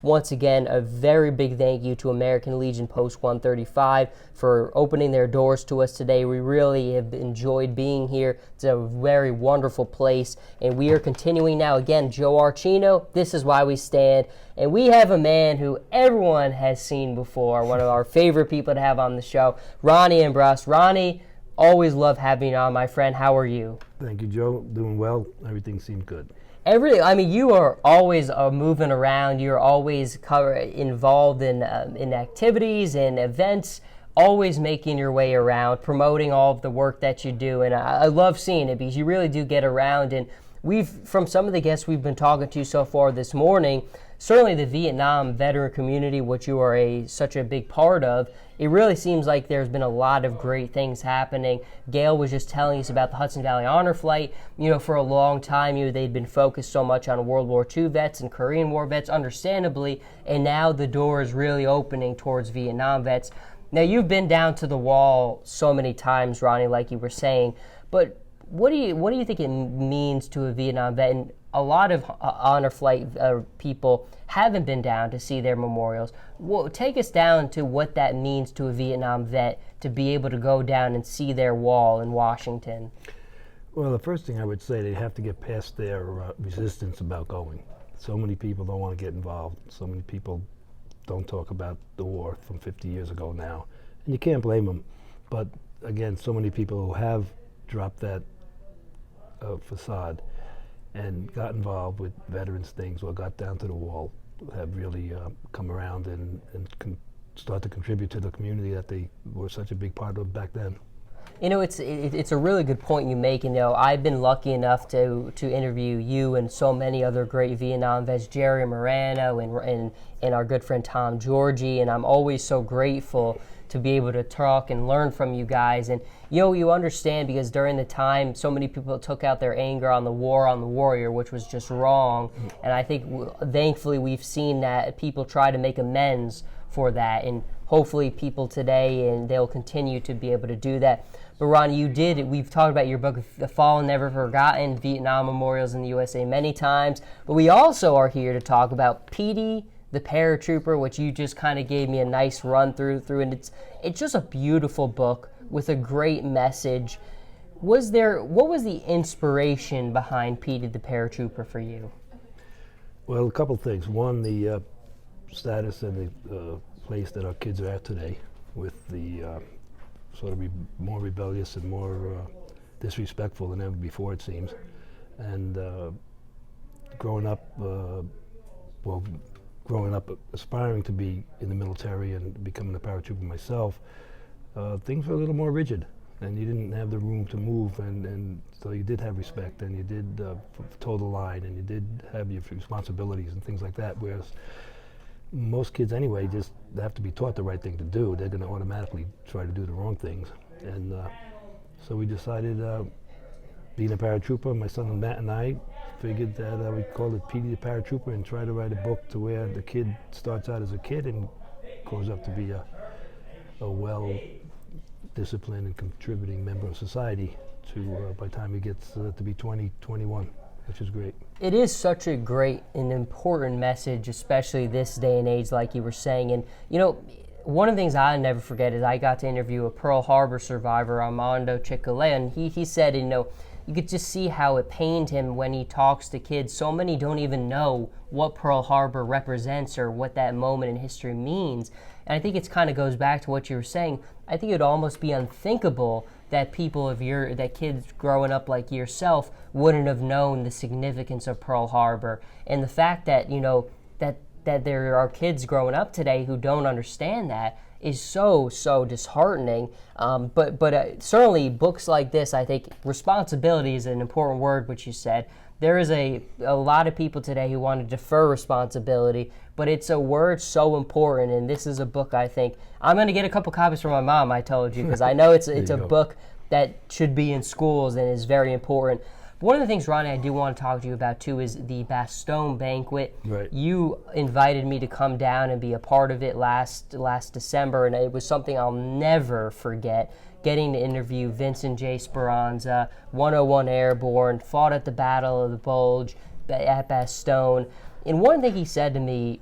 once again, a very big thank you to American Legion Post 135 for opening their doors to us today. We really have enjoyed being here. It's a very wonderful place, and we are continuing now. Again, Joe Archino, This Is Why We Stand, and we have a man who everyone has seen before, one of our favorite people to have on the show, Ronny Ymbras. Ronny, always love having you on, my friend. How are you? Thank you, Joe. Doing well. Everything seemed good. You are always moving around. You're always involved in activities and events, always making your way around, promoting all of the work that you do. And I love seeing it because you really do get around. And from some of the guests we've been talking to so far this morning, certainly the Vietnam veteran community, which you are such a big part of, it really seems like there's been a lot of great things happening. Gail was just telling us about the Hudson Valley Honor Flight. For a long time, they'd been focused so much on World War II vets and Korean War vets, understandably, and now the door is really opening towards Vietnam vets. Now, you've been down to the wall so many times, Ronny, like you were saying, but what do you think it means to a Vietnam vet? And a lot of honor flight people haven't been down to see their memorials. Well, take us down to what that means to a Vietnam vet to be able to go down and see their wall in Washington. Well, the first thing I would say, they have to get past their resistance about going. So many people don't want to get involved. So many people don't talk about the war from 50 years ago now. And you can't blame them. But again, so many people who have dropped that facade and got involved with veterans things or got down to the wall have really come around and start to contribute to the community that they were such a big part of back then. It's a really good point you make. I've been lucky enough to interview you and so many other great Vietnam vets, Jerry Morano and our good friend Tom Georgie, and I'm always so grateful to be able to talk and learn from you guys. And you understand, because during the time, so many people took out their anger on the war on the warrior, which was just wrong. And I think, thankfully, we've seen that people try to make amends for that. And hopefully people today, and they'll continue to be able to do that. But Ronny, we've talked about your book, The Fallen Never Forgotten, Vietnam Memorials in the USA many times. But we also are here to talk about Petey the Paratrooper, which you just kind of gave me a nice run through, and it's just a beautiful book with a great message. What was the inspiration behind Petey the Paratrooper for you? Well, a couple things. One, the status and the place that our kids are at today, with the sort of more rebellious and more disrespectful than ever before, it seems. And growing up aspiring to be in the military and becoming a paratrooper myself, things were a little more rigid, and you didn't have the room to move, and so you did have respect, and you did toe the line, and you did have your responsibilities and things like that, whereas most kids anyway just have to be taught the right thing to do. They're going to automatically try to do the wrong things. And so we decided, being a paratrooper, my son Matt and I figured that we'd call it Petey the Paratrooper and try to write a book to where the kid starts out as a kid and grows up to be a well-disciplined and contributing member of society by the time he gets to be 20, 21, which is great. It is such a great and important message, especially this day and age, like you were saying. And, one of the things I'll never forget is I got to interview a Pearl Harbor survivor, Armando Chicolea, and he said, you could just see how it pained him when he talks to kids. So many don't even know what Pearl Harbor represents or what that moment in history means. And I think it kind of goes back to what you were saying. I think it would almost be unthinkable that that kids growing up like yourself wouldn't have known the significance of Pearl Harbor. And the fact that, that there are kids growing up today who don't understand that is so disheartening. But certainly books like this, I think responsibility is an important word, which you said. There is a lot of people today who want to defer responsibility, but it's a word so important, and this is a book I think, I'm going to get a couple copies from my mom, I told you, because I know it's a book that should be in schools and is very important. One of the things, Ronny, I do want to talk to you about, too, is the Bastogne banquet. Right. You invited me to come down and be a part of it last December, and it was something I'll never forget, getting to interview Vincent J. Speranza, 101 Airborne, fought at the Battle of the Bulge at Bastogne. And one thing he said to me,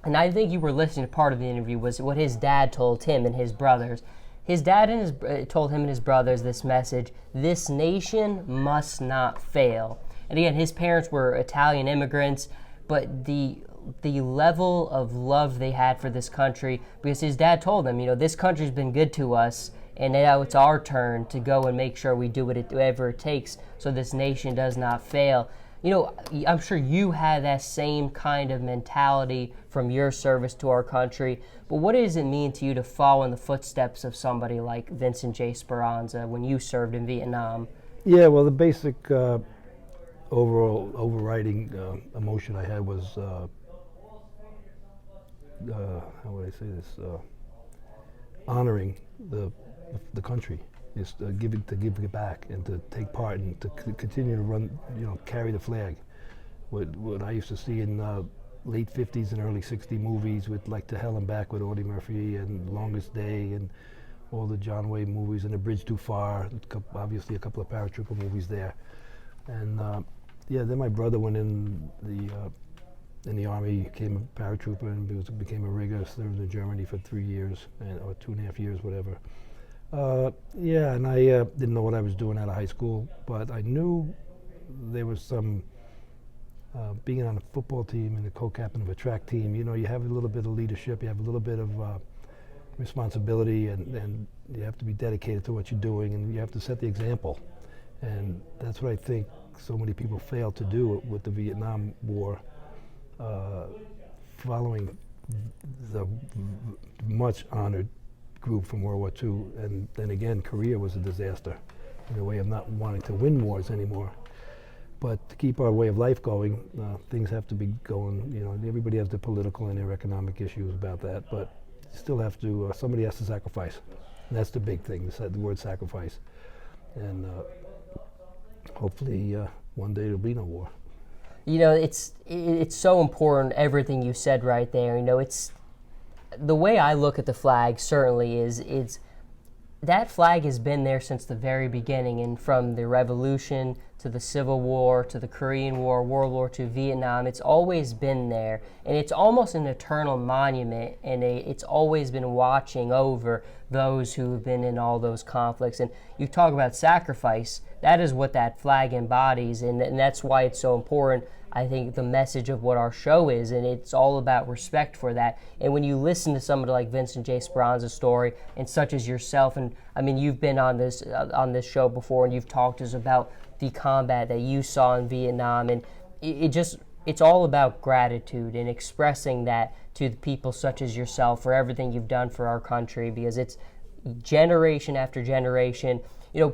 and I think you were listening to part of the interview, was what his dad told him and his brothers. His dad told him and his brothers this message: this nation must not fail. And again, his parents were Italian immigrants, but the level of love they had for this country, because his dad told them, this country's been good to us, and now it's our turn to go and make sure we do whatever it takes so this nation does not fail. I'm sure you had that same kind of mentality from your service to our country, but what does it mean to you to follow in the footsteps of somebody like Vincent J. Speranza when you served in Vietnam? Yeah, well, the basic overriding emotion I had was, how would I say this, honoring the country. Is give it back and to take part and to continue to run, carry the flag. What I used to see in late 50s and early 60s movies with like To Hell and Back with Audie Murphy and Longest Day and all the John Wayne movies and A Bridge Too Far, obviously a couple of paratrooper movies there. And then my brother went in the Army, became a paratrooper and became a rigger, served in Germany for 3 years, or 2.5 years, whatever. And I didn't know what I was doing out of high school, but I knew there was some, being on a football team and the co-captain of a track team, you have a little bit of leadership, you have a little bit of responsibility, and you have to be dedicated to what you're doing, and you have to set the example. And that's what I think so many people failed to do with the Vietnam War, following the much honored group from World War II, and then again, Korea was a disaster in a way of not wanting to win wars anymore. But to keep our way of life going, things have to be going, everybody has their political and their economic issues about that, but you still have to, somebody has to sacrifice. And that's the big thing, the word sacrifice. And hopefully one day there'll be no war. It's so important, everything you said right there. It's the way I look at the flag certainly is that flag has been there since the very beginning, and from the Revolution to the Civil War to the Korean War, World War II, Vietnam, it's always been there, and it's almost an eternal monument, and it's always been watching over those who have been in all those conflicts. And you talk about sacrifice, that is what that flag embodies, and that's why it's so important. I think the message of what our show is, and it's all about respect for that. And when you listen to somebody like Vincent J. Speranza's story, and such as yourself, and I mean, you've been on this show before, and you've talked to us about the combat that you saw in Vietnam, and it's all about gratitude and expressing that to the people such as yourself for everything you've done for our country, because it's generation after generation.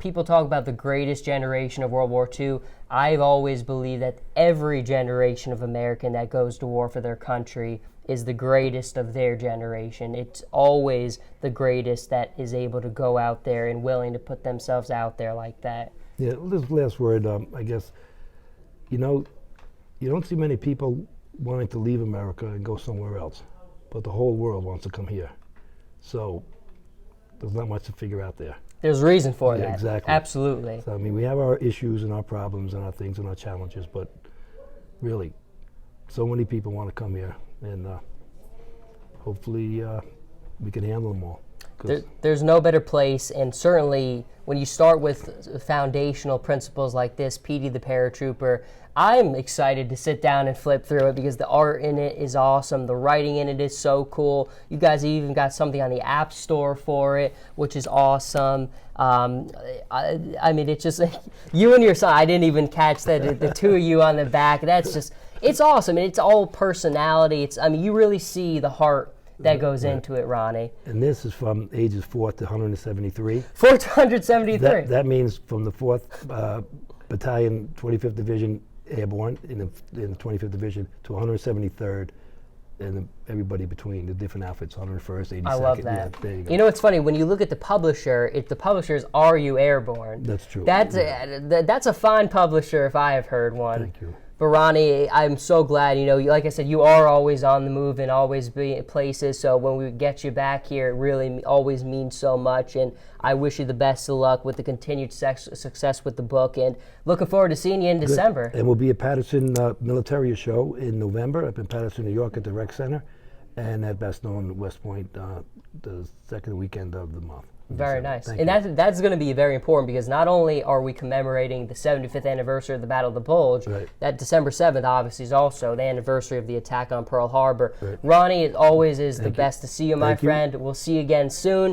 People talk about the greatest generation of World War II. I've always believed that every generation of American that goes to war for their country is the greatest of their generation. It's always the greatest that is able to go out there and willing to put themselves out there like that. Yeah, this last word, I guess, you don't see many people wanting to leave America and go somewhere else, but the whole world wants to come here. So there's not much to figure out there. There's reason for that. Exactly. Absolutely. So, I mean, we have our issues and our problems and our things and our challenges, but really, so many people want to come here, and hopefully we can handle them all. There's no better place, and certainly when you start with foundational principles like this, Petey the Paratrooper, I'm excited to sit down and flip through it because the art in it is awesome. The writing in it is so cool. You guys even got something on the App Store for it, which is awesome. I mean, it's just you and your son. I didn't even catch that. The two of you on the back. That's just, it's awesome. And it's all personality. You really see the heart that goes into it, Ronnie. And this is from ages 4 to 173. 4 to 173. That means from the 4th Battalion, 25th Division Airborne in the 25th Division to 173rd, and everybody between the different outfits, 101st, 82nd. I love that. Yeah, there you go. You know, it's funny, when you look at the publisher, the publisher is Are You Airborne? That's true. That's a fine publisher if I have heard one. Thank you. But Ronnie, I'm so glad, like I said, you are always on the move and always be at places, so when we get you back here, it really always means so much, and I wish you the best of luck with the continued success with the book, and looking forward to seeing you in December. And we'll be at Patterson Military Show in November up in Patterson, New York at the Rec Center, and at Best Known West Point the second weekend of the month. Very nice. Thank And you. that's going to be very important, because not only are we commemorating the 75th anniversary of the Battle of the Bulge, Right. that December 7th obviously is also the anniversary of the attack on Pearl Harbor. Right. Ronnie, it always is the Thank you. best to see you, my Thank you. friend. We'll see you again soon.